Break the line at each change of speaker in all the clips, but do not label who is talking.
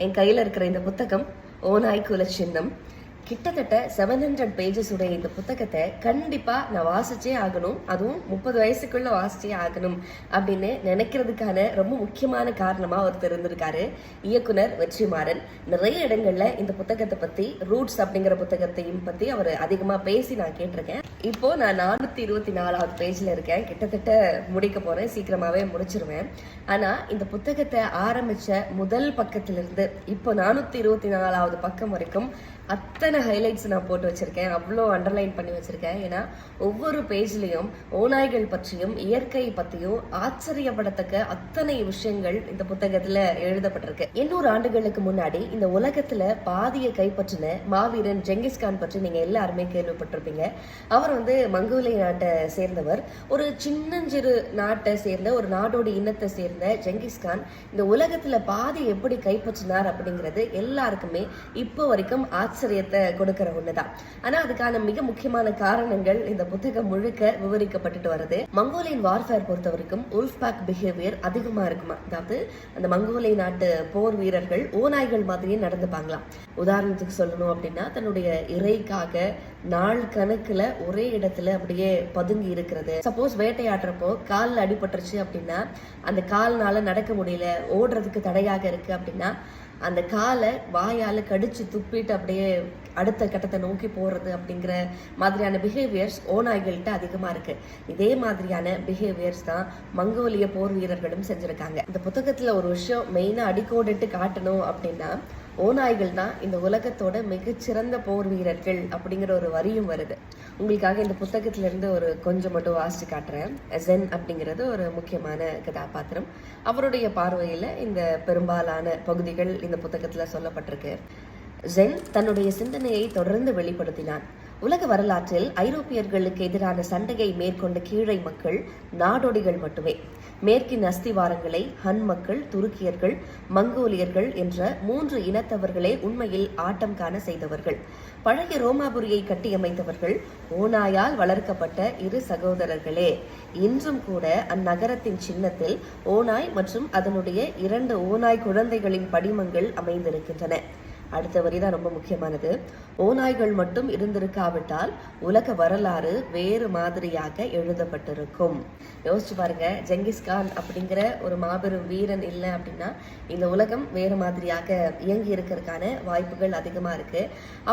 என் கையில இருக்கிற இந்த புத்தகம் ஓநாய் குல சின்னம். கிட்டத்தட்ட 700 பேஜஸ் உடைய இந்த புத்தகத்தை கண்டிப்பா நான் வாசிச்சே ஆகணும், அதுவும் 30 வயசுக்குள்ள வாசிச்சே ஆகணும் அப்படின்னு நினைக்கிறதுக்கான ரொம்ப முக்கியமான காரணமா ஒருத்தர் இருந்திருக்காரு, இயக்குனர் வெற்றிமாறன். நிறைய இடங்கள்ல இந்த புத்தகத்தை பத்தி, ரூட்ஸ் அப்படிங்கிற புத்தகத்தையும் பத்தி அவர் அதிகமா பேசி நான் கேட்டிருக்கேன். இப்போ நான் 424வது பேஜ்ல இருக்கேன், கிட்டத்தட்ட முடிக்க போறேன், சீக்கிரமாவே முடிச்சிருவேன். ஆனா இந்த புத்தகத்தை ஆரம்பிச்ச முதல் பக்கத்திலிருந்து இப்போ 424வது பக்கம் வரைக்கும் அத்தனை ஹைலைட்ஸ் நான் போட்டு வச்சிருக்கேன், அவ்வளோ அண்டர்லைன் பண்ணி வச்சிருக்கேன். ஏன்னா ஒவ்வொரு பேஜ்லயும் ஓநாய்கள் பற்றியும் இயற்கை பத்தியும் ஆச்சரியப்படத்தக்க அத்தனை விஷயங்கள் இந்த புத்தகத்துல எழுதப்பட்டிருக்கு. 800 ஆண்டுகளுக்கு முன்னாடி இந்த உலகத்துல பாதியை கைப்பற்றின மாவீரன் ஜெங்கிஸ்கான் பற்றி நீங்க எல்லாருமே கேள்விப்பட்டிருப்பீங்க. அவர் மங்கோலிய நாட்டை சேர்ந்தவர். ஒரு சின்னஞ்சிறு நாட்டை சேர்ந்த, ஒரு நாடோடி இனத்தை சேர்ந்த ஜெங்கிஸ்கான் இந்த உலகத்துல பாதி எப்படி கைப்பற்றினார் அப்படிங்கிறது எல்லாருக்குமே இப்போ வரைக்கும் ஆச்சரியத்தை கொடுக்கிற ஒண்ணுதான். ஆனா அதுக்கான மிக முக்கியமான காரணங்கள் இந்த புத்தகம் முழுக்க விவரிக்கப்பட்டுட்டு வருது. மங்கோலியன் வார்ஃபேர் பொறுத்த வரைக்கும் உல்ஃப் பேக் பிஹேவியர் அதிகமா இருக்குமா. அதாவது அந்த மங்கோலிய நாட்டு போர் வீரர்கள் ஓநாய்கள் மாதிரியே நடந்துப்பாங்களாம். உதாரணத்துக்கு சொல்லணும் அப்படின்னா, தன்னுடைய இறைக்காக நாள் கணக்குல ஒரே இடத்துல அப்படியே பதுங்கி இருக்கிறது. சப்போஸ் வேட்டையாடுறப்போ காலில் அடிபட்டுருச்சு அப்படின்னா, அந்த கால்னால நடக்க முடியல, ஓடுறதுக்கு தடையாக இருக்கு அப்படின்னா அந்த காலை வாயால கடிச்சு துப்பிட்டு அப்படியே அடுத்த கட்டத்தை நோக்கி போறது அப்படிங்கிற மாதிரியான பிஹேவியர்ஸ் ஓநாய்கள்கிட்ட அதிகமா இருக்கு. இதே மாதிரியான பிஹேவியர்ஸ் தான் மங்கோலிய போர் வீரர்களும் செஞ்சிருக்காங்க. இந்த புத்தகத்துல ஒரு விஷயம் மெயினா அடிக்கோடிட்டு காட்டணும் அப்படின்னா, ஓநாய்கள் தான் இந்த உலகத்தோட மிகச்சிறந்த போர் வீரர்கள் அப்படிங்கிற ஒரு வரியும் வருது. உங்களுக்காக இந்த புத்தகத்துல இருந்து ஒரு கொஞ்சம் மட்டும் வாசிச்சு காட்டுறேன். ஜென் அப்படிங்கிறது ஒரு முக்கியமான கதாபாத்திரம். அவருடைய பார்வையில இந்த பெரும்பாலான பகுதிகள் இந்த புத்தகத்துல சொல்லப்பட்டிருக்கு. ஜென் தன்னுடைய சிந்தனையை தொடர்ந்து வெளிப்படுத்தினான். உலக வரலாற்றில் ஐரோப்பியர்களுக்கு எதிரான சண்டையை மேற்கொண்ட கீழை மக்கள் நாடோடிகள் மட்டுமே. மேற்கின் அஸ்திவாரங்களை ஹன் மக்கள், துருக்கியர்கள், மங்கோலியர்கள் என்ற 3 இனத்தவர்களே உண்மையில் ஆட்டம் காண செய்தவர்கள். பழைய ரோமாபுரியை கட்டியமைத்தவர்கள் ஓநாயால் வளர்க்கப்பட்ட 2 சகோதரர்களே. இன்றும் கூட அந்நகரத்தின் சின்னத்தில் ஓநாய் மற்றும் அதனுடைய 2 ஓநாய் குழந்தைகளின் படிமங்கள் அமைந்திருக்கின்றன. அடுத்த வரிதான் ரொம்ப முக்கியமானது. ஓநாய்கள் மட்டும் இருந்திருக்காவிட்டால் உலக வரலாறு வேறு மாதிரியாக எழுதப்பட்டிருக்கும். யோசிச்சு பாருங்க, ஜெங்கிஸ்கான் அப்படிங்கிற ஒரு மாபெரும் வீரன் இல்லை அப்படின்னா இந்த உலகம் வேறு மாதிரியாக இயங்கி இருக்கிறதுக்கான வாய்ப்புகள் அதிகமா இருக்கு.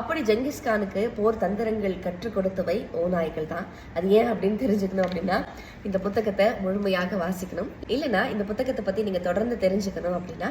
அப்படி ஜெங்கிஸ்கானுக்கு போர் தந்திரங்கள் கற்றுக் கொடுத்தவை ஓநாய்கள் தான். அது ஏன் அப்படின்னு தெரிஞ்சுக்கணும் அப்படின்னா இந்த புத்தகத்தை முழுமையாக வாசிக்கணும். இல்லைன்னா இந்த புத்தகத்தை பத்தி நீங்க தொடர்ந்து தெரிஞ்சுக்கணும் அப்படின்னா